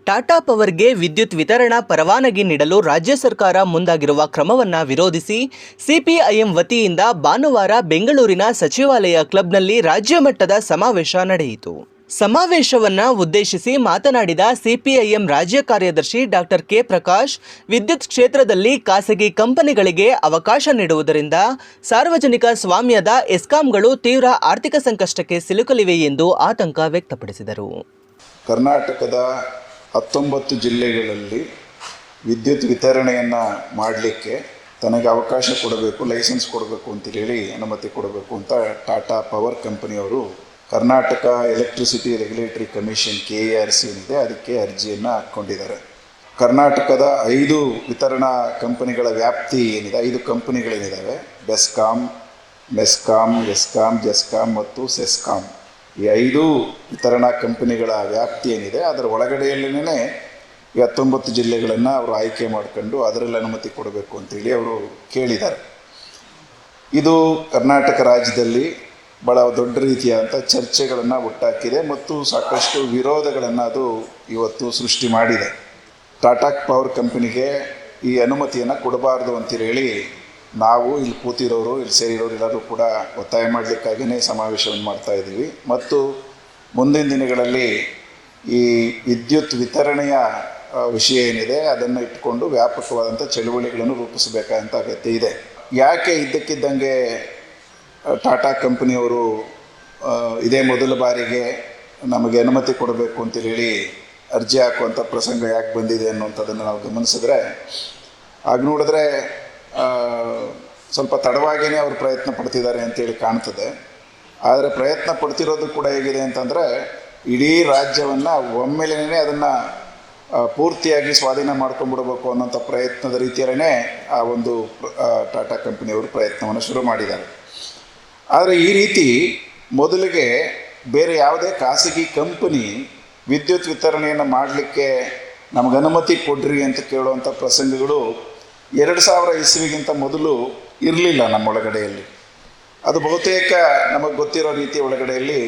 ಟಾಟಾ ಪವರ್ಗೆ ವಿದ್ಯುತ್ ವಿತರಣಾ ಪರವಾನಗಿ ನೀಡಲು ರಾಜ್ಯ ಸರ್ಕಾರ ಮುಂದಾಗಿರುವ ಕ್ರಮವನ್ನು ವಿರೋಧಿಸಿ ಸಿಪಿಐಎಂ ವತಿಯಿಂದ ಭಾನುವಾರ ಬೆಂಗಳೂರಿನ ಸಚಿವಾಲಯ ಕ್ಲಬ್ನಲ್ಲಿ ರಾಜ್ಯ ಮಟ್ಟದ ಸಮಾವೇಶ ನಡೆಯಿತು. ಸಮಾವೇಶವನ್ನು ಉದ್ದೇಶಿಸಿ ಮಾತನಾಡಿದ ಸಿಪಿಐಎಂ ರಾಜ್ಯ ಕಾರ್ಯದರ್ಶಿ ಡಾಕ್ಟರ್ ಕೆ ಪ್ರಕಾಶ್, ವಿದ್ಯುತ್ ಕ್ಷೇತ್ರದಲ್ಲಿ ಖಾಸಗಿ ಕಂಪನಿಗಳಿಗೆ ಅವಕಾಶ ನೀಡುವುದರಿಂದ ಸಾರ್ವಜನಿಕ ಸ್ವಾಮ್ಯದ ಎಸ್ಕಾಂಗಳು ತೀವ್ರ ಆರ್ಥಿಕ ಸಂಕಷ್ಟಕ್ಕೆ ಸಿಲುಕಲಿವೆ ಎಂದು ಆತಂಕ ವ್ಯಕ್ತಪಡಿಸಿದರು. ಕರ್ನಾಟಕದ 19 ಜಿಲ್ಲೆಗಳಲ್ಲಿ ವಿದ್ಯುತ್ ವಿತರಣೆಯನ್ನು ಮಾಡಲಿಕ್ಕೆ ತನಗೆ ಅವಕಾಶ ಕೊಡಬೇಕು, ಲೈಸೆನ್ಸ್ ಕೊಡಬೇಕು ಅಂತೇಳಿ ಅನುಮತಿ ಕೊಡಬೇಕು ಅಂತ ಟಾಟಾ ಪವರ್ ಕಂಪನಿಯವರು Karnataka electricity regulatory commission KERC ಏನಿದೆ ಅದಕ್ಕೆ ಅರ್ಜಿಯನ್ನು ಹಾಕ್ಕೊಂಡಿದ್ದಾರೆ. ಕರ್ನಾಟಕದ 5 ವಿತರಣಾ ಕಂಪನಿಗಳ ವ್ಯಾಪ್ತಿ ಏನಿದೆ, 5 ಕಂಪನಿಗಳೇನಿದ್ದಾವೆ, ಬೆಸ್ಕಾಮ್, ಮೆಸ್ಕಾಮ್, ಎಸ್ಕಾಮ್, ಜೆಸ್ಕಾಮ್ ಮತ್ತು ಸೆಸ್ಕಾಮ್, ಈ 5 ವಿತರಣಾ ಕಂಪನಿಗಳ ವ್ಯಾಪ್ತಿ ಏನಿದೆ ಅದರ ಒಳಗಡೆಯಲ್ಲೇ 19 ಜಿಲ್ಲೆಗಳನ್ನು ಅವರು ಆಯ್ಕೆ ಮಾಡಿಕೊಂಡು ಅದರಲ್ಲಿ ಅನುಮತಿ ಕೊಡಬೇಕು ಅಂತೇಳಿ ಅವರು ಕೇಳಿದ್ದಾರೆ. ಇದು ಕರ್ನಾಟಕ ರಾಜ್ಯದಲ್ಲಿ ಭಾಳ ದೊಡ್ಡ ರೀತಿಯಾದಂಥ ಚರ್ಚೆಗಳನ್ನು ಹುಟ್ಟಾಕಿದೆ ಮತ್ತು ಸಾಕಷ್ಟು ವಿರೋಧಗಳನ್ನು ಅದು ಇವತ್ತು ಸೃಷ್ಟಿ ಮಾಡಿದೆ. ಟಾಟಾ ಪವರ್ ಕಂಪನಿಗೆ ಈ ಅನುಮತಿಯನ್ನು ಕೊಡಬಾರ್ದು ಅಂತೇಳಿ ನಾವು ಇಲ್ಲಿ ಕೂತಿರೋರು, ಇಲ್ಲಿ ಸೇರಿರೋರು ಎಲ್ಲರೂ ಕೂಡ ಒತ್ತಾಯ ಮಾಡಲಿಕ್ಕಾಗಿಯೇ ಸಮಾವೇಶವನ್ನು ಮಾಡ್ತಾಯಿದ್ದೀವಿ. ಮತ್ತು ಮುಂದಿನ ದಿನಗಳಲ್ಲಿ ಈ ವಿದ್ಯುತ್ ವಿತರಣೆಯ ವಿಷಯ ಏನಿದೆ ಅದನ್ನು ಇಟ್ಕೊಂಡು ವ್ಯಾಪಕವಾದಂಥ ಚಳುವಳಿಗಳನ್ನು ರೂಪಿಸಬೇಕಾದಂಥ ಅಗತ್ಯ ಇದೆ. ಯಾಕೆ ಇದ್ದಕ್ಕಿದ್ದಂಗೆ ಟಾಟಾ ಕಂಪನಿಯವರು ಇದೇ ಮೊದಲ ಬಾರಿಗೆ ನಮಗೆ ಅನುಮತಿ ಕೊಡಬೇಕು ಅಂತೇಳಿ ಅರ್ಜಿ ಹಾಕುವಂಥ ಪ್ರಸಂಗ ಯಾಕೆ ಬಂದಿದೆ ಅನ್ನುವಂಥದ್ದನ್ನು ನಾವು ಗಮನಿಸಿದ್ರೆ, ಆಗ ನೋಡಿದ್ರೆ ಸ್ವಲ್ಪ ತಡವಾಗಿಯೇ ಅವರು ಪ್ರಯತ್ನ ಪಡ್ತಿದ್ದಾರೆ ಅಂತೇಳಿ ಕಾಣ್ತದೆ. ಆದರೆ ಪ್ರಯತ್ನ ಪಡ್ತಿರೋದು ಕೂಡ ಹೇಗಿದೆ ಅಂತಂದರೆ, ಇಡೀ ರಾಜ್ಯವನ್ನು ಒಮ್ಮೆಲೇ ಅದನ್ನು ಪೂರ್ತಿಯಾಗಿ ಸ್ವಾಧೀನ ಮಾಡ್ಕೊಂಡ್ಬಿಡ್ಬೇಕು ಅನ್ನೋಂಥ ಪ್ರಯತ್ನದ ರೀತಿಯಲ್ಲೇ ಆ ಒಂದು ಟಾಟಾ ಕಂಪನಿಯವರು ಪ್ರಯತ್ನವನ್ನು ಶುರು ಮಾಡಿದ್ದಾರೆ. ಆದರೆ ಈ ರೀತಿ ಮೊದಲಿಗೆ ಬೇರೆ ಯಾವುದೇ ಖಾಸಗಿ ಕಂಪನಿ ವಿದ್ಯುತ್ ವಿತರಣೆಯನ್ನು ಮಾಡಲಿಕ್ಕೆ ನಮಗೆ ಅನುಮತಿ ಕೊಡ್ರಿ ಅಂತ ಕೇಳುವಂಥ ಪ್ರಸಂಗಗಳು 2000 ಇಸ್ವಿಗಿಂತ ಮೊದಲು ಇರಲಿಲ್ಲ ನಮ್ಮ ಒಳಗಡೆಯಲ್ಲಿ. ಅದು ಬಹುತೇಕ ನಮಗೆ ಗೊತ್ತಿರೋ ರೀತಿಯ ಒಳಗಡೆಯಲ್ಲಿ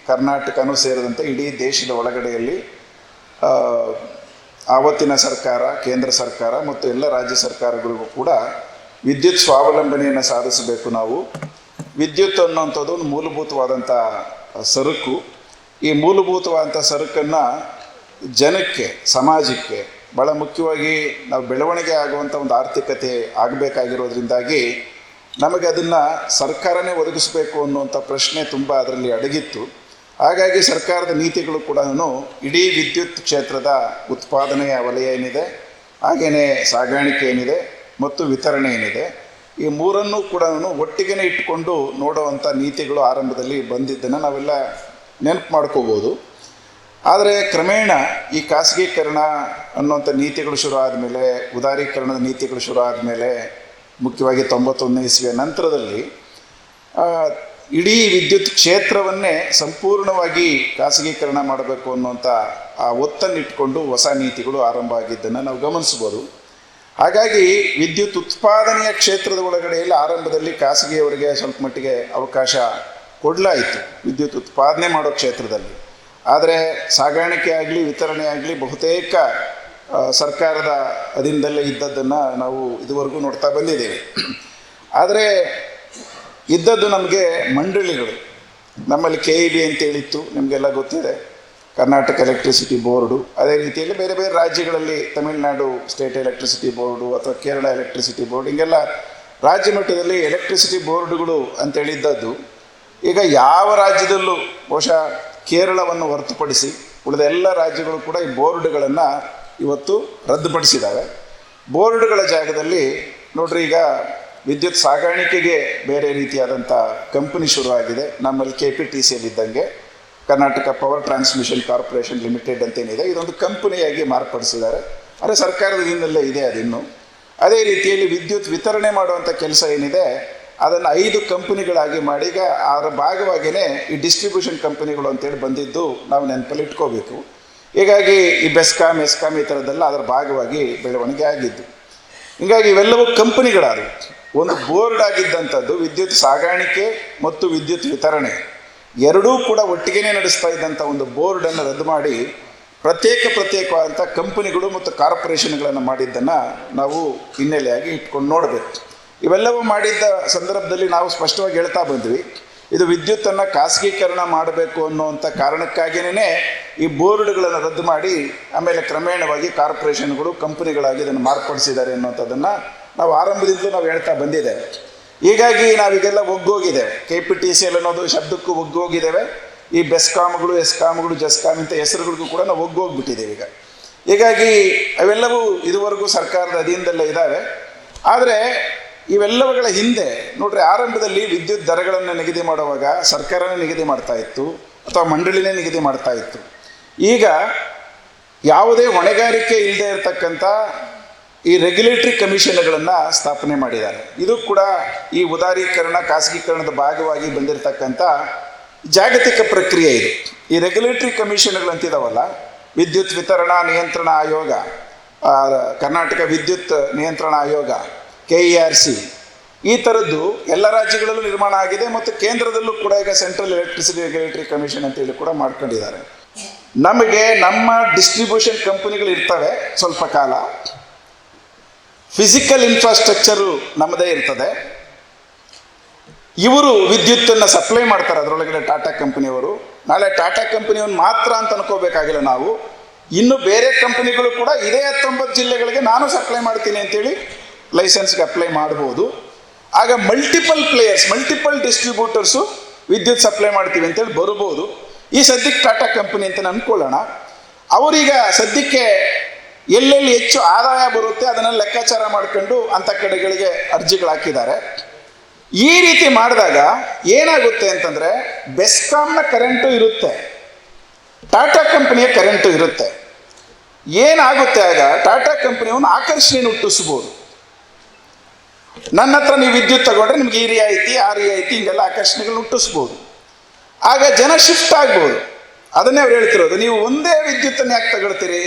ಕರ್ನಾಟಕನೂ ಸೇರಿದಂತೆ ಇಡೀ ದೇಶದ ಒಳಗಡೆಯಲ್ಲಿ ಆವತ್ತಿನ ಸರ್ಕಾರ, ಕೇಂದ್ರ ಸರ್ಕಾರ ಮತ್ತು ಎಲ್ಲ ರಾಜ್ಯ ಸರ್ಕಾರಗಳಿಗೂ ಕೂಡ ವಿದ್ಯುತ್ ಸ್ವಾವಲಂಬನೆಯನ್ನು ಸಾಧಿಸಬೇಕು. ನಾವು ವಿದ್ಯುತ್ ಅನ್ನೋಂಥದ್ದು ಒಂದು ಮೂಲಭೂತವಾದಂಥ ಸರಕು. ಈ ಮೂಲಭೂತವಾದಂಥ ಸರಕನ್ನು ಜನಕ್ಕೆ, ಸಮಾಜಕ್ಕೆ, ಭಾಳ ಮುಖ್ಯವಾಗಿ ನಾವು ಬೆಳವಣಿಗೆ ಆಗುವಂಥ ಒಂದು ಆರ್ಥಿಕತೆ ಆಗಬೇಕಾಗಿರೋದ್ರಿಂದಾಗಿ ನಮಗೆ ಅದನ್ನು ಸರ್ಕಾರನೇ ಒದಗಿಸಬೇಕು ಅನ್ನುವಂಥ ಪ್ರಶ್ನೆ ತುಂಬ ಅದರಲ್ಲಿ ಅಡಗಿತ್ತು. ಹಾಗಾಗಿ ಸರ್ಕಾರದ ನೀತಿಗಳು ಕೂಡ ಇಡೀ ವಿದ್ಯುತ್ ಕ್ಷೇತ್ರದ ಉತ್ಪಾದನೆಯ ವಲಯ ಏನಿದೆ, ಹಾಗೆಯೇ ಸಾಗಾಣಿಕೆ ಏನಿದೆ ಮತ್ತು ವಿತರಣೆ ಏನಿದೆ, ಈ ಮೂರನ್ನೂ ಕೂಡ ಒಟ್ಟಿಗೆ ಇಟ್ಟುಕೊಂಡು ನೋಡುವಂಥ ನೀತಿಗಳು ಆರಂಭದಲ್ಲಿ ಬಂದಿದ್ದನ್ನು ನಾವೆಲ್ಲ ನೆನಪು ಮಾಡ್ಕೋಬೋದು. ಆದರೆ ಕ್ರಮೇಣ ಈ ಖಾಸಗೀಕರಣ ಅನ್ನುವಂಥ ನೀತಿಗಳು ಶುರು ಆದಮೇಲೆ, ಉದಾರೀಕರಣದ ನೀತಿಗಳು ಶುರು ಆದಮೇಲೆ, ಮುಖ್ಯವಾಗಿ 91ನೇ ಇಸ್ವಿಯ ನಂತರದಲ್ಲಿ ಇಡೀ ವಿದ್ಯುತ್ ಕ್ಷೇತ್ರವನ್ನೇ ಸಂಪೂರ್ಣವಾಗಿ ಖಾಸಗೀಕರಣ ಮಾಡಬೇಕು ಅನ್ನುವಂಥ ಆ ಒತ್ತನ್ನಿಟ್ಕೊಂಡು ಹೊಸ ನೀತಿಗಳು ಆರಂಭ ಆಗಿದ್ದನ್ನು ನಾವು ಗಮನಿಸ್ಬೋದು. ಹಾಗಾಗಿ ವಿದ್ಯುತ್ ಉತ್ಪಾದನೆಯ ಕ್ಷೇತ್ರದ ಒಳಗಡೆಯಲ್ಲಿ ಆರಂಭದಲ್ಲಿ ಖಾಸಗಿಯವರಿಗೆ ಸ್ವಲ್ಪ ಮಟ್ಟಿಗೆ ಅವಕಾಶ ಕೊಡಲಾಯಿತು ವಿದ್ಯುತ್ ಉತ್ಪಾದನೆ ಮಾಡೋ ಕ್ಷೇತ್ರದಲ್ಲಿ. ಆದರೆ ಸಾಗಾಣಿಕೆ ಆಗಲಿ, ವಿತರಣೆ ಆಗಲಿ ಬಹುತೇಕ ಸರ್ಕಾರದ ಅಧೀನದಲ್ಲೇ ಇದ್ದದ್ದನ್ನು ನಾವು ಇದುವರೆಗೂ ನೋಡ್ತಾ ಬಂದಿದ್ದೇವೆ. ಆದರೆ ಇದ್ದದ್ದು ನಮಗೆ ಮಂಡಳಿಗಳು. ನಮ್ಮಲ್ಲಿ KEB ಅಂತೇಳಿತ್ತು, ನಿಮಗೆಲ್ಲ ಗೊತ್ತಿದೆ, ಕರ್ನಾಟಕ ಎಲೆಕ್ಟ್ರಿಸಿಟಿ ಬೋರ್ಡು. ಅದೇ ರೀತಿಯಲ್ಲಿ ಬೇರೆ ಬೇರೆ ರಾಜ್ಯಗಳಲ್ಲಿ ತಮಿಳುನಾಡು ಸ್ಟೇಟ್ ಎಲೆಕ್ಟ್ರಿಸಿಟಿ ಬೋರ್ಡು ಅಥವಾ ಕೇರಳ ಎಲೆಕ್ಟ್ರಿಸಿಟಿ ಬೋರ್ಡ್, ಹಿಂಗೆಲ್ಲ ರಾಜ್ಯ ಮಟ್ಟದಲ್ಲಿ ಎಲೆಕ್ಟ್ರಿಸಿಟಿ ಬೋರ್ಡುಗಳು ಅಂತೇಳಿದ್ದದ್ದು ಈಗ ಯಾವ ರಾಜ್ಯದಲ್ಲೂ, ಬಹುಶಃ ಕೇರಳವನ್ನು ಹೊರತುಪಡಿಸಿ ಉಳಿದ ಎಲ್ಲ ರಾಜ್ಯಗಳು ಕೂಡ ಈ ಬೋರ್ಡುಗಳನ್ನು ಇವತ್ತು ರದ್ದುಪಡಿಸಿದ್ದಾವೆ. ಬೋರ್ಡುಗಳ ಜಾಗದಲ್ಲಿ ನೋಡ್ರಿ, ಈಗ ವಿದ್ಯುತ್ ಸಾಗಾಣಿಕೆಗೆ ಬೇರೆ ರೀತಿಯಾದಂಥ ಕಂಪನಿ ಶುರುವಾಗಿದೆ. ನಮ್ಮಲ್ಲಿ KPTCಯಲ್ಲಿದ್ದಂಗೆ Karnataka power transmission corporation limited ಅಂತೇನಿದೆ, ಇದೊಂದು ಕಂಪನಿಯಾಗಿ ಮಾರ್ಪಡಿಸಿದ್ದಾರೆ. ಆದರೆ ಸರ್ಕಾರದ ದಿನದಲ್ಲೇ ಇದೆ ಅದಿನ್ನು. ಅದೇ ರೀತಿಯಲ್ಲಿ ವಿದ್ಯುತ್ ವಿತರಣೆ ಮಾಡುವಂಥ ಕೆಲಸ ಏನಿದೆ ಅದನ್ನು 5 ಕಂಪನಿಗಳಾಗಿ ಮಾಡಿ, ಈಗ ಅದರ ಭಾಗವಾಗಿಯೇ ಈ ಡಿಸ್ಟ್ರಿಬ್ಯೂಷನ್ ಕಂಪನಿಗಳು ಅಂತೇಳಿ ಬಂದಿದ್ದು ನಾವು ನೆನಪಲ್ಲಿ ಇಟ್ಕೋಬೇಕು. ಹೀಗಾಗಿ ಈ ಬೆಸ್ಕಾಮ್, ಎಸ್ಕಾಮ್ ಈ ಥರದ್ದೆಲ್ಲ ಅದರ ಭಾಗವಾಗಿ ಬೆಳವಣಿಗೆ ಆಗಿದ್ದು. ಹೀಗಾಗಿ ಇವೆಲ್ಲವೂ ಕಂಪನಿಗಳಾದವು. ಒಂದು ಬೋರ್ಡ್ ಆಗಿದ್ದಂಥದ್ದು ವಿದ್ಯುತ್ ಸಾಗಾಣಿಕೆ ಮತ್ತು ವಿದ್ಯುತ್ ವಿತರಣೆ ಎರಡೂ ಕೂಡ ಒಟ್ಟಿಗೆ ನಡೆಸ್ತಾ ಇದ್ದಂಥ ಒಂದು ಬೋರ್ಡನ್ನು ರದ್ದು ಮಾಡಿ ಪ್ರತ್ಯೇಕವಾದಂಥ ಕಂಪನಿಗಳು ಮತ್ತು ಕಾರ್ಪೊರೇಷನ್ಗಳನ್ನು ಮಾಡಿದ್ದನ್ನು ನಾವು ಹಿನ್ನೆಲೆಯಾಗಿ ಇಟ್ಕೊಂಡು ನೋಡಬೇಕು. ಇವೆಲ್ಲವೂ ಮಾಡಿದ್ದ ಸಂದರ್ಭದಲ್ಲಿ ನಾವು ಸ್ಪಷ್ಟವಾಗಿ ಹೇಳ್ತಾ ಬಂದ್ವಿ, ಇದು ವಿದ್ಯುತ್ತನ್ನು ಖಾಸಗೀಕರಣ ಮಾಡಬೇಕು ಅನ್ನುವಂಥ ಕಾರಣಕ್ಕಾಗಿಯೇ ಈ ಬೋರ್ಡ್ಗಳನ್ನು ರದ್ದು ಮಾಡಿ ಆಮೇಲೆ ಕ್ರಮೇಣವಾಗಿ ಕಾರ್ಪೊರೇಷನ್ಗಳು ಕಂಪನಿಗಳಾಗಿ ಇದನ್ನು ಮಾರ್ಪಡಿಸಿದ್ದಾರೆ ಅನ್ನುವಂಥದ್ದನ್ನು ನಾವು ಆರಂಭದಿಂದಲೂ ನಾವು ಹೇಳ್ತಾ ಬಂದಿದ್ದೇವೆ. ಹೀಗಾಗಿ ನಾವೀಗೆಲ್ಲ ಒಗ್ಗೋಗಿದ್ದೇವೆ. KPTCL ಅನ್ನೋದು ಶಬ್ದಕ್ಕೂ ಒಗ್ಗೋಗಿದ್ದೇವೆ. ಈ ಬೆಸ್ಕಾಮ್ಗಳು, ಎಸ್ಕಾಮ್ಗಳು, ಜಸ್ಕಾಮ್ ಇಂಥ ಹೆಸರುಗಳಿಗೂ ಕೂಡ ನಾವು ಒಗ್ಗೋಗ್ಬಿಟ್ಟಿದ್ದೇವೆ ಈಗ. ಹೀಗಾಗಿ ಅವೆಲ್ಲವೂ ಇದುವರೆಗೂ ಸರ್ಕಾರದ ಅಧೀನದಲ್ಲೇ ಇದ್ದಾವೆ. ಆದರೆ ಇವೆಲ್ಲವುಗಳ ಹಿಂದೆ ನೋಡ್ರಿ, ಆರಂಭದಲ್ಲಿ ವಿದ್ಯುತ್ ದರಗಳನ್ನು ನಿಗದಿ ಮಾಡುವಾಗ ಸರ್ಕಾರನೇ ನಿಗದಿ ಮಾಡ್ತಾ ಇತ್ತು ಅಥವಾ ಮಂಡಳಿನೇ ನಿಗದಿ ಮಾಡ್ತಾ ಇತ್ತು. ಈಗ ಯಾವುದೇ ಹೊಣೆಗಾರಿಕೆ ಇಲ್ಲದೆ ಇರತಕ್ಕಂಥ ಈ ರೆಗ್ಯುಲೇಟರಿ ಕಮಿಷನ್ಗಳನ್ನು ಸ್ಥಾಪನೆ ಮಾಡಿದ್ದಾರೆ. ಇದು ಕೂಡ ಈ ಉದಾರೀಕರಣ, ಖಾಸಗೀಕರಣದ ಭಾಗವಾಗಿ ಬಂದಿರತಕ್ಕಂಥ ಜಾಗತಿಕ ಪ್ರಕ್ರಿಯೆ ಇದು. ಈ ರೆಗ್ಯುಲೇಟರಿ ಕಮಿಷನ್ಗಳಂತಿದಾವಲ್ಲ, ವಿದ್ಯುತ್ ವಿತರಣಾ ನಿಯಂತ್ರಣ ಆಯೋಗ, ಕರ್ನಾಟಕ ವಿದ್ಯುತ್ ನಿಯಂತ್ರಣ ಆಯೋಗ, KERC, ಈ ಥರದ್ದು ಎಲ್ಲ ರಾಜ್ಯಗಳಲ್ಲೂ ನಿರ್ಮಾಣ ಆಗಿದೆ ಮತ್ತು ಕೇಂದ್ರದಲ್ಲೂ ಕೂಡ ಈಗ ಸೆಂಟ್ರಲ್ ಎಲೆಕ್ಟ್ರಿಸಿಟಿ ರೆಗ್ಯುಲೇಟರಿ ಕಮಿಷನ್ ಅಂತೇಳಿ ಕೂಡ ಮಾಡ್ಕೊಂಡಿದ್ದಾರೆ. ನಮಗೆ ನಮ್ಮ ಡಿಸ್ಟ್ರಿಬ್ಯೂಷನ್ ಕಂಪನಿಗಳು ಇರ್ತವೆ, ಸ್ವಲ್ಪ ಕಾಲ ಫಿಸಿಕಲ್ ಇನ್ಫ್ರಾಸ್ಟ್ರಕ್ಚರು ನಮ್ಮದೇ ಇರ್ತದೆ. ಇವರು ವಿದ್ಯುತ್ತನ್ನು ಸಪ್ಲೈ ಮಾಡ್ತಾರೆ, ಅದರೊಳಗಡೆ ಟಾಟಾ ಕಂಪನಿಯವರು. ನಾಳೆ ಟಾಟಾ ಕಂಪನಿಯನ್ನು ಮಾತ್ರ ಅಂತ ಅನ್ಕೋಬೇಕಾಗಿಲ್ಲ ನಾವು, ಇನ್ನು ಬೇರೆ ಕಂಪನಿಗಳು ಕೂಡ ಇದೇ 19 ಜಿಲ್ಲೆಗಳಿಗೆ ನಾನು ಸಪ್ಲೈ ಮಾಡ್ತೀನಿ ಅಂತೇಳಿ ಲೈಸೆನ್ಸ್ಗೆ ಅಪ್ಲೈ ಮಾಡ್ಬೋದು. ಆಗ ಮಲ್ಟಿಪಲ್ ಪ್ಲೇಯರ್ಸ್, ಮಲ್ಟಿಪಲ್ ಡಿಸ್ಟ್ರಿಬ್ಯೂಟರ್ಸು ವಿದ್ಯುತ್ ಸಪ್ಲೈ ಮಾಡ್ತೀವಿ ಅಂತೇಳಿ ಬರ್ಬೋದು. ಈ ಸದ್ಯಕ್ಕೆ ಟಾಟಾ ಕಂಪನಿ ಅಂತ ಅಂದ್ಕೊಳ್ಳೋಣ. ಅವರೀಗ ಸದ್ಯಕ್ಕೆ ಎಲ್ಲೆಲ್ಲಿ ಹೆಚ್ಚು ಆದಾಯ ಬರುತ್ತೆ ಅದನ್ನು ಲೆಕ್ಕಾಚಾರ ಮಾಡ್ಕೊಂಡು ಅಂಥ ಕಡೆಗಳಿಗೆ ಅರ್ಜಿಗಳು ಹಾಕಿದ್ದಾರೆ. ಈ ರೀತಿ ಮಾಡಿದಾಗ ಏನಾಗುತ್ತೆ ಅಂತಂದರೆ, ಬೆಸ್ಕಾಮ್ನ ಕರೆಂಟು ಇರುತ್ತೆ, ಟಾಟಾ ಕಂಪನಿಯ ಕರೆಂಟು ಇರುತ್ತೆ. ಏನಾಗುತ್ತೆ ಆಗ, ಟಾಟಾ ಕಂಪನಿಯನ್ನು ಆಕರ್ಷಣೆಯನ್ನು ಹುಟ್ಟಿಸ್ಬೋದು. ನನ್ನ ಹತ್ರ ನೀವು ವಿದ್ಯುತ್ ತಗೊಂಡ್ರೆ ನಿಮ್ಗೆ ಈ ರಿಯಾಯಿತಿ, ಆ ರಿಯಾಯಿತಿ, ಹಿಂಗೆಲ್ಲ ಆಕರ್ಷಣೆಗಳನ್ನ ಹುಟ್ಟಿಸ್ಬೋದು. ಆಗ ಜನ ಶಿಫ್ಟ್ ಆಗ್ಬೋದು. ಅದನ್ನೇ ಅವ್ರು ಹೇಳ್ತಿರೋದು, ನೀವು ಒಂದೇ ವಿದ್ಯುತ್ತನ್ನು ಯಾಕೆ ತಗೊಳ್ತೀರಿ,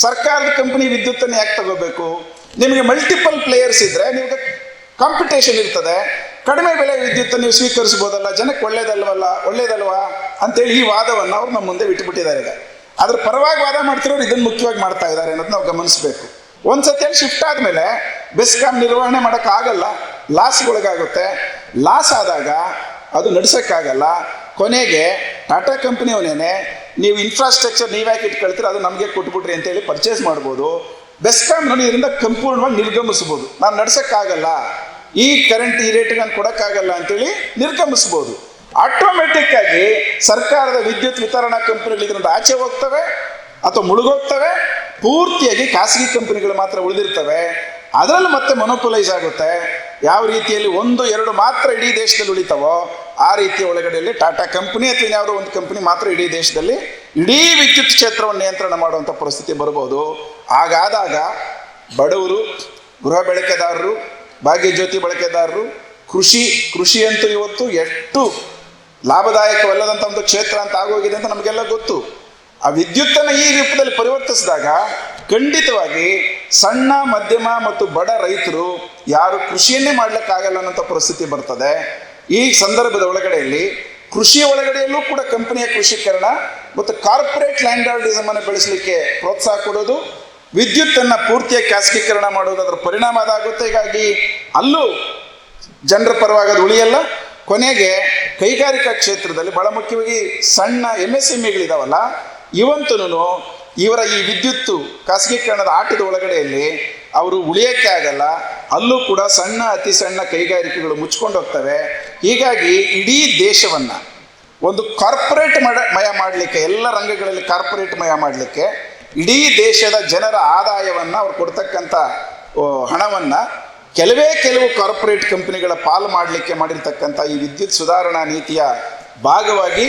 ಸರ್ಕಾರದ ಕಂಪನಿ ವಿದ್ಯುತ್ತನ್ನು ಯಾಕೆ ತಗೋಬೇಕು, ನಿಮಗೆ ಮಲ್ಟಿಪಲ್ ಪ್ಲೇಯರ್ಸ್ ಇದ್ದರೆ ನಿಮಗೆ ಕಾಂಪಿಟೇಷನ್ ಇರ್ತದೆ, ಕಡಿಮೆ ಬೆಲೆ ವಿದ್ಯುತ್ತನ್ನು ನೀವು ಸ್ವೀಕರಿಸ್ಬೋದಲ್ಲ, ಜನಕ್ಕೆ ಒಳ್ಳೇದಲ್ವಾ ಅಂತೇಳಿ ಈ ವಾದವನ್ನು ಅವ್ರು ನಮ್ಮ ಮುಂದೆ ಬಿಟ್ಟುಬಿಟ್ಟಿದ್ದಾರೆ. ಈಗ ಅದ್ರ ಪರವಾಗಿ ವಾದ ಮಾಡ್ತಿರೋರು ಇದನ್ನು ಮುಖ್ಯವಾಗಿ ಮಾಡ್ತಾ ಇದ್ದಾರೆ ಅನ್ನೋದು ನಾವು ಗಮನಿಸಬೇಕು. ಒಂದು ಸತಿಯಲ್ಲಿ ಶಿಫ್ಟ್ ಆದಮೇಲೆ ಬೆಸ್ಕಾಮ್ ನಿರ್ವಹಣೆ ಮಾಡೋಕ್ಕಾಗಲ್ಲ, ಲಾಸ್ಗೊಳಗಾಗುತ್ತೆ. ಲಾಸ್ ಆದಾಗ ಅದು ನಡೆಸೋಕ್ಕಾಗಲ್ಲ. ಕೊನೆಗೆ ಟಾಟಾ ಕಂಪ್ನಿಯವನೇ ನೀವು ಇನ್ಫ್ರಾಸ್ಟ್ರಕ್ಚರ್ ನೀವ್ಯಾಕೆ ಇಟ್ಕೊಳ್ತೀರ, ಅದು ನಮಗೆ ಕೊಟ್ಬಿಟ್ರಿ ಅಂತೇಳಿ ಪರ್ಚೇಸ್ ಮಾಡ್ಬೋದು. ಬೆಸ್ಕಾಮ್ ನೋಡಿ ಇದರಿಂದ ಸಂಪೂರ್ಣವಾಗಿ ನಿರ್ಗಮಿಸ್ಬೋದು. ನಾನು ನಡೆಸೋಕ್ಕಾಗಲ್ಲ, ಈ ಕರೆಂಟ್ ಈ ರೇಟಿಗೆ ನಾನು ಕೊಡೋಕ್ಕಾಗಲ್ಲ ಅಂತೇಳಿ ನಿರ್ಗಮಿಸ್ಬೋದು. ಆಟೋಮೆಟಿಕ್ ಆಗಿ ಸರ್ಕಾರದ ವಿದ್ಯುತ್ ವಿತರಣಾ ಕಂಪನಿಗಳು ಇದರಿಂದ ಆಚೆ ಹೋಗ್ತವೆ ಅಥವಾ ಮುಳುಗೋಗ್ತವೆ. ಪೂರ್ತಿಯಾಗಿ ಖಾಸಗಿ ಕಂಪನಿಗಳು ಮಾತ್ರ ಉಳಿದಿರ್ತವೆ. ಅದರಲ್ಲಿ ಮತ್ತೆ ಮೊನೋಪೊಲೈಸ್ ಆಗುತ್ತೆ. ಯಾವ ರೀತಿಯಲ್ಲಿ 1-2 ಮಾತ್ರ ಇಡೀ ದೇಶದಲ್ಲಿ ಉಳಿತಾವೋ ಆ ರೀತಿಯ ಒಳಗಡೆಯಲ್ಲಿ ಟಾಟಾ ಕಂಪನಿ ಅಥವಾ ಯಾವುದೋ ಒಂದು ಕಂಪನಿ ಮಾತ್ರ ಇಡೀ ದೇಶದಲ್ಲಿ ಇಡೀ ವಿದ್ಯುತ್ ಕ್ಷೇತ್ರವನ್ನು ನಿಯಂತ್ರಣ ಮಾಡುವಂಥ ಪರಿಸ್ಥಿತಿ ಬರ್ಬೋದು. ಹಾಗಾದಾಗ ಬಡವರು, ಗೃಹ ಬಳಕೆದಾರರು, ಭಾಗ್ಯಜ್ಯೋತಿ ಬಳಕೆದಾರರು, ಕೃಷಿ ಅಂತೂ ಇವತ್ತು ಎಷ್ಟು ಲಾಭದಾಯಕವಲ್ಲದಂಥ ಒಂದು ಕ್ಷೇತ್ರ ಅಂತ ಆಗೋಗಿದೆ ಅಂತ ನಮಗೆಲ್ಲ ಗೊತ್ತು. ಆ ವಿದ್ಯುತ್ತನ್ನು ಈ ರೂಪದಲ್ಲಿ ಪರಿವರ್ತಿಸಿದಾಗ ಖಂಡಿತವಾಗಿ ಸಣ್ಣ, ಮಧ್ಯಮ ಮತ್ತು ಬಡ ರೈತರು ಯಾರು ಕೃಷಿಯನ್ನೇ ಮಾಡಲಿಕ್ಕಾಗಲ್ಲ ಅನ್ನೋಂಥ ಪರಿಸ್ಥಿತಿ ಬರ್ತದೆ. ಈ ಸಂದರ್ಭದ ಒಳಗಡೆಯಲ್ಲಿ ಕೃಷಿಯ ಒಳಗಡೆಯಲ್ಲೂ ಕೂಡ ಕಂಪನಿಯ ಕೃಷಿಕರಣ ಮತ್ತು ಕಾರ್ಪೊರೇಟ್ ಲ್ಯಾಂಡ್ಲಾರ್ಡಿಸಮ್ ಅನ್ನು ಬೆಳೆಸಲಿಕ್ಕೆ ಪ್ರೋತ್ಸಾಹ ಕೊಡೋದು, ವಿದ್ಯುತ್ತನ್ನು ಪೂರ್ತಿಯಾಗಿ ಖಾಸಗೀಕರಣ ಮಾಡೋದು, ಅದರ ಪರಿಣಾಮ ಅದಾಗುತ್ತೆ. ಹೀಗಾಗಿ ಅಲ್ಲೂ ಜನರ ಪರವಾಗಿ ಅದು ಉಳಿಯಲ್ಲ. ಕೊನೆಗೆ ಕೈಗಾರಿಕಾ ಕ್ಷೇತ್ರದಲ್ಲಿ ಬಹಳ ಮುಖ್ಯವಾಗಿ ಸಣ್ಣ MSMEಗಳಿದಾವಲ್ಲ, ಇವಂತೂ ಇವರ ಈ ವಿದ್ಯುತ್ತು ಖಾಸಗೀಕರಣದ ಆಟದ ಒಳಗಡೆಯಲ್ಲಿ ಅವರು ಉಳಿಯೋಕ್ಕೆ ಆಗಲ್ಲ. ಅಲ್ಲೂ ಕೂಡ ಸಣ್ಣ, ಅತಿ ಸಣ್ಣ ಕೈಗಾರಿಕೆಗಳು ಮುಚ್ಕೊಂಡು ಹೋಗ್ತವೆ. ಹೀಗಾಗಿ ಇಡೀ ದೇಶವನ್ನು ಒಂದು ಕಾರ್ಪೊರೇಟ್ ಮಯ ಮಾಡಲಿಕ್ಕೆ, ಎಲ್ಲ ರಂಗಗಳಲ್ಲಿ ಕಾರ್ಪೊರೇಟ್ ಮಯ ಮಾಡಲಿಕ್ಕೆ, ಇಡೀ ದೇಶದ ಜನರ ಆದಾಯವನ್ನು ಅವ್ರು ಕೊಡ್ತಕ್ಕಂಥ ಹಣವನ್ನು ಕೆಲವು ಕಾರ್ಪೊರೇಟ್ ಕಂಪನಿಗಳ ಪಾಲು ಮಾಡಲಿಕ್ಕೆ ಮಾಡಿರ್ತಕ್ಕಂಥ ಈ ವಿದ್ಯುತ್ ಸುಧಾರಣಾ ನೀತಿಯ ಭಾಗವಾಗಿ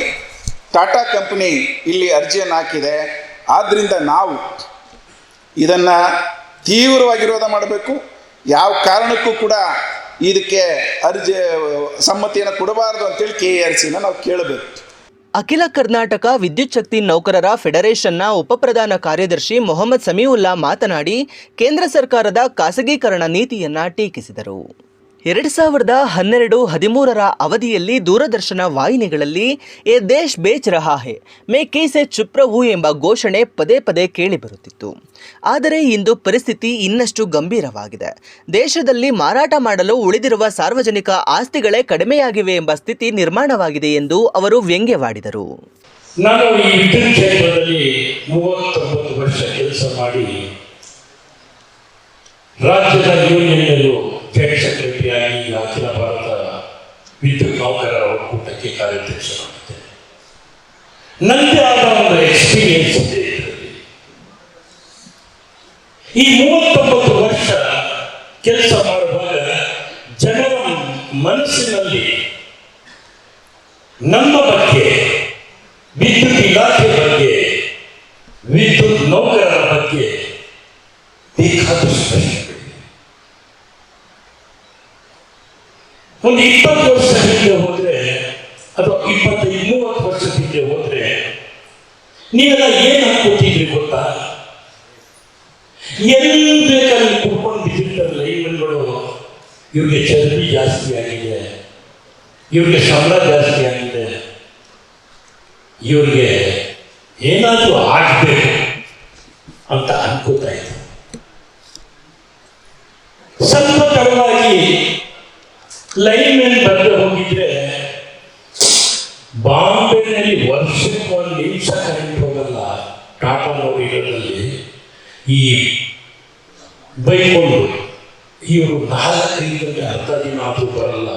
ಟಾಟಾ ಕಂಪನಿ ಇಲ್ಲಿ ಅರ್ಜಿಯನ್ನು ಹಾಕಿದೆ. ಆದ್ದರಿಂದ ನಾವು ಇದನ್ನು ತೀವ್ರವಾಗಿ ವಿರೋಧ ಮಾಡಬೇಕು. ಯಾವ ಕಾರಣಕ್ಕೂ ಕೂಡ ಇದಕ್ಕೆ ಸಮ್ಮತಿಯನ್ನು ಕೊಡಬಾರದು ಅಂತೇಳಿ KERCನ ನಾವು ಕೇಳಬೇಕು. ಅಖಿಲ ಕರ್ನಾಟಕ ವಿದ್ಯುತ್ ಶಕ್ತಿ ನೌಕರರ ಫೆಡರೇಷನ್ನ ಉಪಪ್ರಧಾನ ಕಾರ್ಯದರ್ಶಿ ಮೊಹಮ್ಮದ್ ಸಮೀವುಲ್ಲಾ ಮಾತನಾಡಿ ಕೇಂದ್ರ ಸರ್ಕಾರದ ಖಾಸಗೀಕರಣ ನೀತಿಯನ್ನು ಟೀಕಿಸಿದರು. 2012-13 ಅವಧಿಯಲ್ಲಿ ದೂರದರ್ಶನ ವಾಹಿನಿಗಳಲ್ಲಿ ಎ ದೇಶ್ ಬೇಚ್ ರಹಾ ಹೇ ಮೇ ಕೇಸೆ ಚುಪ್ ರಹೂ ಎಂಬ ಘೋಷಣೆ ಪದೇ ಪದೇ ಕೇಳಿಬರುತ್ತಿತ್ತು. ಆದರೆ ಇಂದು ಪರಿಸ್ಥಿತಿ ಇನ್ನಷ್ಟು ಗಂಭೀರವಾಗಿದೆ. ದೇಶದಲ್ಲಿ ಮಾರಾಟ ಮಾಡಲು ಉಳಿದಿರುವ ಸಾರ್ವಜನಿಕ ಆಸ್ತಿಗಳೇ ಕಡಿಮೆಯಾಗಿವೆ ಎಂಬ ಸ್ಥಿತಿ ನಿರ್ಮಾಣವಾಗಿದೆ ಎಂದು ಅವರು ವ್ಯಂಗ್ಯವಾಡಿದರು. ನಾನು ಈ ವಿದ್ಯುತ್ ಕ್ಷೇತ್ರದಲ್ಲಿ 39 ವರ್ಷ ಕೆಲಸ ಮಾಡಿ ರಾಜ್ಯದ ಯೂನಿಯನ್ನಲ್ಲೂ ಜಾಯಿಂಟ್ ಸೆಕ್ರೆಟರಿಯಾಗಿ ಅಖಿಲ ಭಾರತ ವಿದ್ಯುತ್ ನೌಕರರ ಒಕ್ಕೂಟಕ್ಕೆ ಕಾರ್ಯಾಧ್ಯಕ್ಷರಾಗಿದ್ದೇನೆ. ನನ್ನದೇ ಆದ ಒಂದು ಎಕ್ಸ್ಪೀರಿಯನ್ಸ್ ಇದೆ ಇದರಲ್ಲಿ. ಈ 39 ವರ್ಷ ಕೆಲಸ ಮಾಡುವಾಗ ಜನರ ಮನಸ್ಸಿನಲ್ಲಿ ನಮ್ಮ ಬಗ್ಗೆ, ವಿದ್ಯುತ್ ಇಲಾಖೆ ಬಗ್ಗೆ, ವಿದ್ಯುತ್ ನೌಕರರ ಬಗ್ಗೆ ಬೇಕಾದಷ್ಟು ಪ್ರಶ್ನೆಗಳಿವೆ. ಒಂದು 20 ವರ್ಷ ಹಿಂದೆ ಹೋದ್ರೆ ಅಥವಾ 25-30 ವರ್ಷ ಹಿಂದೆ ಹೋದ್ರೆ ನೀವೆಲ್ಲ ಏನ್ ಅನ್ಕೋತಿದ್ರಿ ಗೊತ್ತಾ? ಎಲ್ಲಿ ಬೇಕಾದ್ರೆ ಕುಡ್ಕೊಂಡು ಬಿದ್ದಿರ್ತಾರಲ್ಲ ಲೈನ್ಗಳು, ಇವ್ರಿಗೆ ಚರ್ಬಿ ಜಾಸ್ತಿ ಆಗಿದೆ, ಇವ್ರಿಗೆ ಸಂಬಳ ಜಾಸ್ತಿ ಆಗಿದೆ, ಇವ್ರಿಗೆ ಏನಾದರೂ ಆಗಬೇಕು ಅಂತ ಅನ್ಕೋತಾ ಇದ್ರು. ಸ್ವಲ್ಪ ತಡವಾಗಿ ಲೈನ್ ಮೇಲೆ ಬಂದು ಹೋಗಿದ್ರೆ ಬಾಂಬೆನಲ್ಲಿ ವರ್ಷಕ್ಕೆ 1 ನಿಮಿಷ ಕರೆಂಟ್ ಹೋಗಲ್ಲ. ಟಾಟಾನವರು ಇರೋದ್ರಲ್ಲಿ ಈ ಬೈಕೊಂಡು ಇವರು 4-5 ಗಂಟೆ ಅರ್ಧ ದಿನ ಆದರೂ ಬರಲ್ಲ.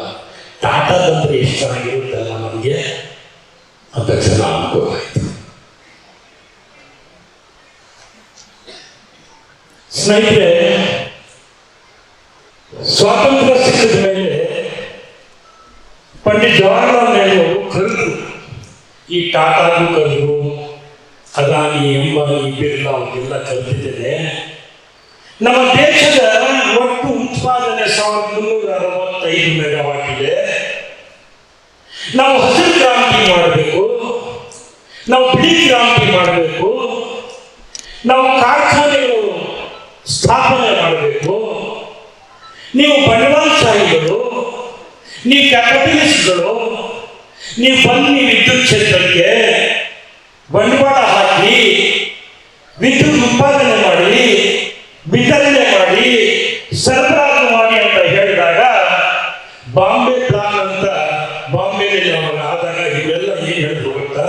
ಟಾಟಾದಂದ್ರೆ ಎಷ್ಟು ಚೆನ್ನಾಗಿರುತ್ತಲ್ಲ ನಮಗೆ ಅಂತ ಜನ ಅನ್ಕೋತಾಯಿತು. ಸ್ನೇಹಿತರೆ, ಸ್ವಾತಂತ್ರ್ಯ ಸಿಕ್ಕಿದ ಮೇಲೆ ಪಂಡಿತ್ ಜವಾಹರ್ಲಾಲ್ ನೆಹರು ಕರೆದ್ರು, ಈ ಟಾಟಾಗೂ ಕರೆದ್ರು, ಅದಾನಿ, ಅಂಬಾನಿ, ಬಿರ್ಲಾ ಅವ್ರಿಗೆಲ್ಲ ಕರೆದಿದ್ದೇನೆ. ನಮ್ಮ ದೇಶದ ಒಟ್ಟು ಉತ್ಪಾದನೆ 1365 ಮೆಗಾವಾಟ್ ಇದೆ. ನಾವು ಹಸಿರು ಕ್ರಾಂತಿ ಮಾಡಬೇಕು, ನಾವು ಬಿಳಿ ಕ್ರಾಂತಿ ಮಾಡಬೇಕು, ನಾವು ಕಾರ್ಖಾನೆಗಳು ಸ್ಥಾಪನೆ ಮಾಡಬೇಕು. ನೀವು ಬಂಡವಾಳಶಾಹಿಗಳು, ನೀವು ಕ್ಯಾಪಿಟಲಿಸ್ಟ್ಗಳು, ನೀವು ಬನ್ನಿ ವಿದ್ಯುತ್ ಕ್ಷೇತ್ರಕ್ಕೆ ಬಂಡವಾಳ ಹಾಕಿ ವಿದ್ಯುತ್ ಉತ್ಪಾದನೆ ಮಾಡಿ, ವಿತರಣೆ ಮಾಡಿ, ಸರಬರಾಜು ಮಾಡಿ ಅಂತ ಹೇಳಿದಾಗ ಬಾಂಬೆ ಪ್ಲಾನ್ ಅಂತ ಬಾಂಬೆನಲ್ಲಿ ಅವರು ಆದಾಗ ಇವೆಲ್ಲ ಏನು ಹೇಳಿದ್ರು ಗೊತ್ತಾ?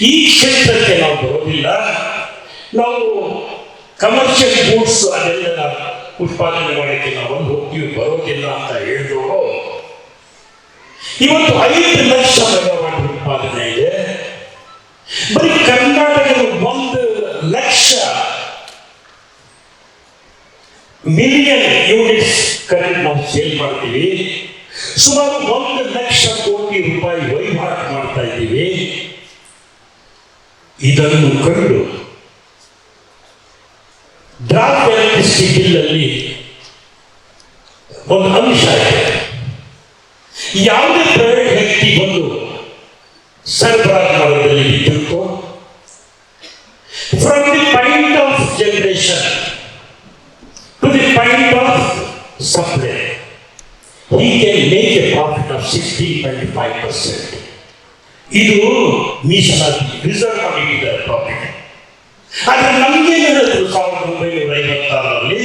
ಈ ಕ್ಷೇತ್ರಕ್ಕೆ ನಾವು ಬರೋದಿಲ್ಲ, ನಾವು ಕಮರ್ಷಿಯಲ್ ಗೂಡ್ಸ್ ಅದೆಲ್ಲ ಉತ್ಪಾದನೆ ಮಾಡೋಕ್ಕೆ ನಾವು ಹೋಗ್ತೀವಿ, ಬರೋದಿಲ್ಲ ಅಂತ ಹೇಳಿದ್ರು. ಇವತ್ತು 5 ಲಕ್ಷ ಮೆಗಾವಾಟ್ ಉತ್ಪಾದನೆ ಇದೆ. ಬರೀ ಕರ್ನಾಟಕದ 1 ಲಕ್ಷ ಮಿಲಿಯನ್ ಯೂನಿಟ್ಸ್ ಕರೆಂಟ್ ನಾವು ಸೇಲ್ ಮಾಡ್ತೀವಿ. ಸುಮಾರು 1 ಲಕ್ಷ ಕೋಟಿ ರೂಪಾಯಿ ವಹಿವಾಟು ಮಾಡ್ತಾ ಇದ್ದೀವಿ. ಇದನ್ನು ಕಂಡು ಡ್ರಾಫ್ಟ್ ಎಲೆಕ್ಟ್ರಿಸಿಟಿ ಬಿಲ್ ಅಲ್ಲಿ ಒಂದು ಅಂಶ ಇದೆ. ಯಾವುದೇ ಪ್ರೈವೇಟ್ ವ್ಯಕ್ತಿ ಬಂದು ಸರಬರಾಜು ಮಾಡೋದ್ರಲ್ಲಿ ವಿದ್ಯುತ್ from the point of generation to the point of supply he can make a profit of 16.5%. ಇದು ಮೀಸಲಾತಿ, ರಿಸರ್ವ್ ಮಾಡಿದ್ದಾರೆ ಪ್ರಾಫಿಟ್. ಆದ್ರೆ ನಮಗೆ ಹೇಳಿದ್ರು 1956ರಲ್ಲಿ,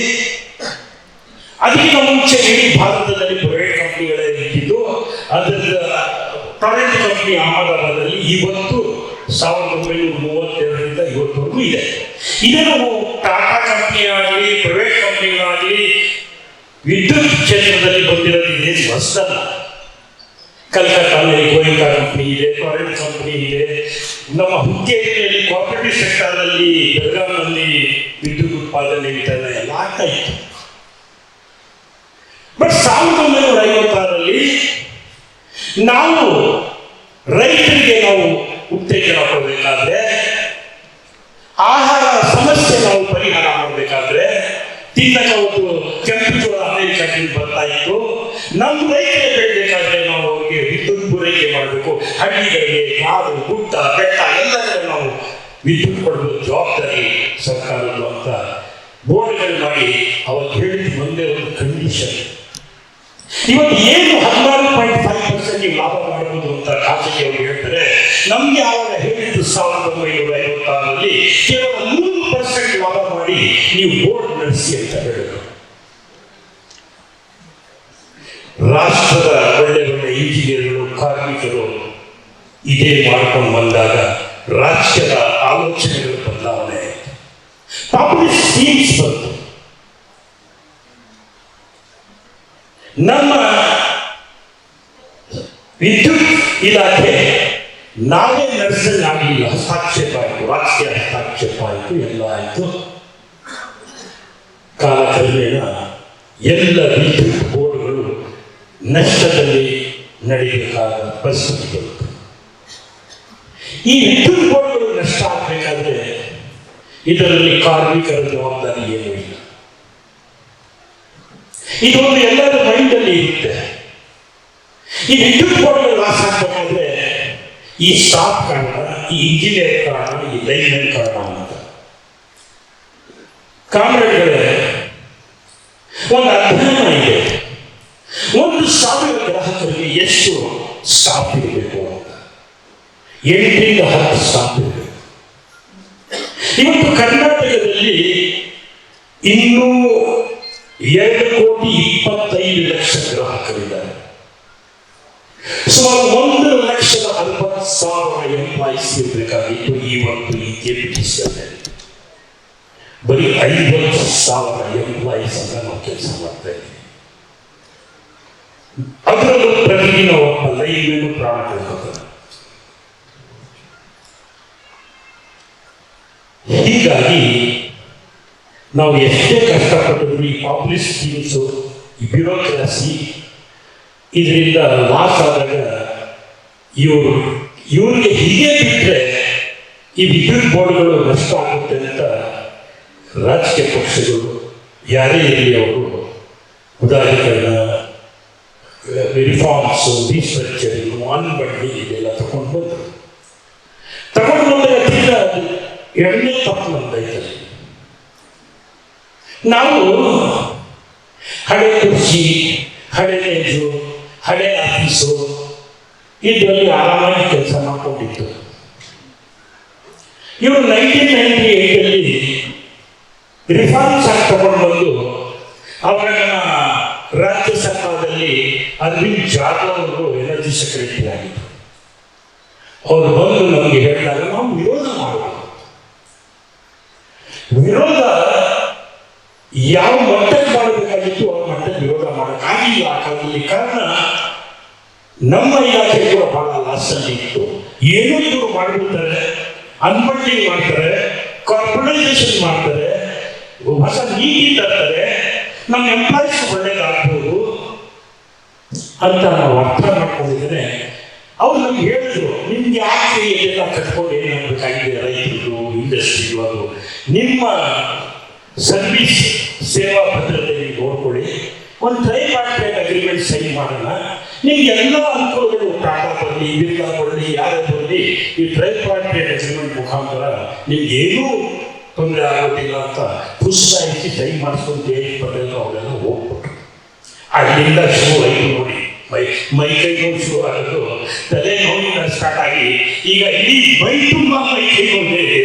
ಅದಕ್ಕಿಂತ ಮುಂಚೆ ಇಡೀ ಭಾರತದಲ್ಲಿ ಪ್ರೈವೇಟ್ ಕಂಪನಿಗಳೇ ಇದ್ದಿದ್ದು. ಅದರ ಪ್ರೈವೇಟ್ ಕಂಪನಿ ಅಹಮದಾಬಾದಲ್ಲಿ ಇವತ್ತು 1932ರಿಂದ ಇವತ್ತವರೆಗೂ ಇದೆ. ಇದನ್ನು ಟಾಟಾ ಕಂಪನಿ ಆಗಲಿ, ಪ್ರೈವೇಟ್ ಕಂಪನಿಗಳಾಗಲಿ ವಿದ್ಯುತ್ ಕ್ಷೇತ್ರದಲ್ಲಿ ಬಂದಿರೋದು ಇದೇನು ಹೊಸದಲ್ಲ. ಕಲ್ಕತ್ತಾದಲ್ಲಿ ಗೋಯಿಂಕಾ ಕಂಪನಿ ಇದೆ, ಪ್ರೈವೇಟ್ ಕಂಪನಿ ಇದೆ. ನಮ್ಮ ಹುಕ್ಕೇರಿಯಲ್ಲಿ ಕೋಆಪರೇಟಿವ್ ಸೆಕ್ಟರ್ನಲ್ಲಿ, ಬೆಳಗಾವಿನಲ್ಲಿ ವಿದ್ಯುತ್ ಉತ್ಪಾದನೆ ವಿತರಣೆ ಎಲ್ಲ ಆಗ್ತಾ ಇತ್ತು. ಬಟ್ 1956ರಲ್ಲಿ ನಾವು ರೈತರಿಗೆ ನಾವು ಉತ್ತೇಜನ ಕೊಡಬೇಕಾದ್ರೆ, ಆಹಾರ ಸಮಸ್ಯೆ ನಾವು ಪರಿಹಾರ ಮಾಡಬೇಕಾದ್ರೆ, ತಿನ್ನಕ ಒಂದು ಕೆಂಪು ಜೋಳ ಅಮೆರಿಕದಿಂದ ಬರ್ತಾ ಇತ್ತು. ನಮ್ಮ ರೈತರಿಗೆ ಬೆಳಬೇಕಾದ್ರೆ ನಾವು ಅವ್ರಿಗೆ ವಿದ್ಯುತ್ ಪೂರೈಕೆ ಮಾಡಬೇಕು. ಹಳ್ಳಿಗಳಿಗೆ, ಕಾಡು, ಗುಡ್ಡ, ಬೆಟ್ಟ ಎಲ್ಲದರ ನಾವು ವಿದ್ಯುತ್ ಕೊಡಬೇಕು, ಜವಾಬ್ದಾರಿ ಸರ್ಕಾರದ್ದು ಅಂತ ಬೋರ್ಡ್ಗಳು ಮಾಡಿ ಅವತ್ತು ಹೇಳಿದ ಒಂದೇ ಒಂದು ಕಂಡೀಷನ್, ಇವತ್ತು ಏನು 16.5% ನೀವು ಲಾಭ ಮಾಡಬಹುದು ಅಂತ ಖಾಸಗಿಯವರು ಹೇಳ್ತಾರೆ. ನಮ್ಗೆ ಆವಾಗ ಹೇಳಿದ್ದು 1956ರಲ್ಲಿ ಕೇವಲ 3% ಲಾಭ ಮಾಡಿ ನೀವು ಬೋರ್ಡ್ ನಡೆಸಿ ಅಂತ ಹೇಳಿದ್ರು. ರಾಷ್ಟ್ರದ ಒಳ್ಳೆ ಒಳ್ಳೆ ಇಂಜಿನಿಯರ್ಗಳು, ಕಾರ್ಮಿಕರು ಇದೇ ಮಾಡ್ಕೊಂಡು ಬಂದಾಗ ರಾಜ್ಯದ ಆಲೋಚನೆಗಳು ಬದಲಾವಣೆ ಆಯಿತು. ಪಾಪ್ಯುಲಿಸ್ಟ್ ಸ್ಕೀಮ್ಸ್ ಬಂತು. ನಮ್ಮ ವಿದ್ಯುತ್ ಇಲಾಖೆ ನಾವೇ ನಡೆಸಲಾಗಲಿಲ್ಲ, ಹಸ್ತಕ್ಷೇಪ ಆಯಿತು, ರಾಜಕೀಯ ಹಸ್ತಕ್ಷೇಪ ಆಯಿತು, ಎಲ್ಲ ಆಯಿತು. ಕಾಲಕ್ರಮೇಣ ಎಲ್ಲ ವಿದ್ಯುತ್ ಬೋರ್ಡ್ಗಳು ನಷ್ಟದಲ್ಲಿ ನಡೆಯಬೇಕಾದ ಪರಿಸ್ಥಿತಿ ಬಂತು. ಈ ವಿದ್ಯುತ್ ಬೋರ್ಡ್ಗಳು ನಷ್ಟ ಆಗಬೇಕಾದ್ರೆ ಇದರಲ್ಲಿ ಕಾರ್ಮಿಕರ ಜವಾಬ್ದಾರಿ ಏನೂ ಇಲ್ಲ. ಇದೊಂದು ಎಲ್ಲರ ಮೈಂಡಲ್ಲಿ ಇರುತ್ತೆ. ಈ ವಿದ್ಯುತ್ ಬೋರ್ಡ್ಗಳು ಲಾಸ್ ಆಗಬೇಕಾದ್ರೆ ಈ ಸ್ಟಾಫ್ ಕಾರಣ, ಈ ಇಂಜಿನಿಯರ್ ಕಾರಣ, ಈ ಲೈನ್ಮನ್ ಕಾರಣ ಅಂತ. ಕಾಮ್ರೇಡ್ಗಳೇ, ಒಂದು ಅಧ್ಯಯನ ಇದೆ. 1,000 ಗ್ರಾಹಕರಿಗೆ ಎಷ್ಟು ಸ್ಟಾಫ್ ಇರಬೇಕು ಅಂತ. 8 ರಿಂದ 10 ಸ್ಟಾಫ್ ಇರಬೇಕು. ಇವತ್ತು ಕರ್ನಾಟಕದಲ್ಲಿ ಇನ್ನೂ 2,25,00,000 ಗ್ರಾಹಕರಿದ್ದಾರೆ. ಸುಮಾರು 1,40,000 ಎಂಪ್ಲಾಯೀಸ್ ಇರಬೇಕಾಗಿತ್ತು. ಇವತ್ತು ಈ ಕೆಪಿಟಿಸಿಯಲ್ಲಿ ಬರೀ 50,000 ಎಂಪ್ಲಾಯೀಸ್ ಅಂತ ನಾವು ಕೆಲಸ ಮಾಡ್ತಾ ಇದ್ದೀವಿ. ಅದರಲ್ಲೂ ಪ್ರತಿದಿನ ಒಬ್ಬ ಲೈನ್ಮನ್ ಪ್ರಾಣ ಕಳ್ಕೊತಾರೆ. ಹೀಗಾಗಿ ನಾವು ಎಷ್ಟೇ ಕಷ್ಟಪಟ್ಟಿದ್ರು ಈ ಪಾಪ್ಯುಲಿಸ್ಟ್ ಸ್ಕೀಮ್ಸು, ಈ ಬ್ಯೂರೋಕ್ರಸಿ ಇದರಿಂದ ಲಾಸ್ ಆದಾಗ ಇವ್ರಿಗೆ ಹೀಗೆ ಬಿಟ್ಟರೆ ಈ ವಿದ್ಯುತ್ ಬೋರ್ಡ್ಗಳು ನಷ್ಟ ಆಗುತ್ತೆ ಅಂತ ರಾಜಕೀಯ ಪಕ್ಷಗಳು ಯಾರೇ ಇರಲಿ ಅವರು ಉದಾಹರಣೆಗಳನ್ನ, ರಿಫಾರ್ಮ್ಸು, ರೀಸ್ಟ್ರಕ್ಚರಿಂಗು, ಅನ್ಬಂಡಿಂಗ್ ಇದೆಲ್ಲ ತಗೊಂಡು ಬಂದರು. ಎರಡನೇ ತಪ್ಪು ನಮ್ದೈತೆ. ನಾವು ಹಳೆ ಕುರ್ಚಿ, ಹಳೆ ಮೇಜು, ಹಳೆ ಆಫೀಸು ಇದರಲ್ಲಿ ಆರಾಮಾಗಿ ಕೆಲಸ ಮಾಡಿಕೊಂಡಿತ್ತು. ಇವರು 1998 ರಿಫಾರ್ಮ್ಸ್ ಆಗಿ ತಗೊಂಡು ಬಂದು ಅವಾಗ ರಾಜ್ಯ ಸರ್ಕಾರದಲ್ಲಿ ಅರವಿಂದ್ ಜಾಧವ್ ಅವರು ಎನರ್ಜಿ ಸೆಕ್ರೆಟರಿ ಆಗಿದ್ರು. ಅವರು ಬಂದು ನಮಗೆ ಹೇಳಿದಾಗ ನಾವು ವಿರೋಧ ಮಾಡಬೇಕು. ವಿರೋಧ ಯಾವ ಮಟ್ಟಕ್ಕೆ ಮಾಡಬೇಕಾಗಿತ್ತು ಆ ಮಟ್ಟಕ್ಕೆ ವಿರೋಧ ಮಾಡೋಕ್ಕಾಗಿಲ್ಲ ಆ ಕಾಲದಲ್ಲಿ. ಕಾರಣ ನಮ್ಮ ಇಲಾಖೆ ಕೂಡ ಬಹಳ ಲಾಸಲ್ಲಿ ಇತ್ತು. ಏನೋ ಇವರು ಮಾಡಿಬಿಡ್ತಾರೆ, ಅನ್ಬಂಡಿಂಗ್ ಮಾಡ್ತಾರೆ, ಕಾರ್ಪೊರೇಟೈಸೇಷನ್ ಮಾಡ್ತಾರೆ, ಹೊಸ ನೀತಿ ತರ್ತಾರೆ, ನಮ್ಮ ಎಂಪ್ಲಾಯೀಸ್ ಒಳ್ಳೇದಾಗ್ಬೋದು ಅಂತ ನಾವು ಅರ್ಥ ಮಾಡ್ಕೊಂಡಿದ್ದೇನೆ. ಅವ್ರು ನಮ್ಗೆ ಹೇಳಿದ್ರು, ನಿಮ್ಗೆ ಯಾಕೆ ಇದೆಲ್ಲ ಕಟ್ಕೊಂಡು ಏನಾಗಬೇಕಾಗಿದೆ ರೈತರು, ಇಂಡಸ್ಟ್ರಿಗಳು, ಅದು ನಿಮ್ಮ ಸರ್ವಿಸ್ ಸೇವಾ ಭದ್ರತೆ ನೋಡ್ಕೊಳ್ಳಿ, ಒಂದು ಟ್ರೈಪಾರ್ಟೈಟ್ ಅಗ್ರಿಮೆಂಟ್ ಸೈನ್ ಮಾಡೋಣ, ನಿಮ್ಗೆ ಎಲ್ಲ ಅನುಕೂಲಗಳು ಟಾಟಾ ಬರಲಿ, ಬಿರ್ಲಾ ಬರಲಿ, ಯಾರೇ ಬರಲಿ, ಈ ಟ್ರೈಪಾರ್ಟೈಟ್ ಅಗ್ರಿಮೆಂಟ್ ಮುಖಾಂತರ ನಿಮ್ಗೆ ಏನೂ ತೊಂದರೆ ಆಗೋದಿಲ್ಲ ಅಂತ ಪುಸ್ತಕ ಇಟ್ಟು ಸೈನ್ ಮಾಡಿಸ್ಕೊಂಡು ಪಟೇಲ್ ಅವರೆಲ್ಲ ಹೋಗ್ಬಿಟ್ರು. ಅಲ್ಲಿಂದ ಶುರು ಆಯಿತು ನೋಡಿ, ಮೈ ಕೈ ನೋವು ಶುರು ಆಗೋದು, ತಲೆ ನೋವಿನ ಸ್ಟಾರ್ಟ್ ಆಗಿ ಈಗ ಇಡೀ ಮೈ ತುಂಬ ಮೈ ಕೈ ನೋವೇ ಇದೆ.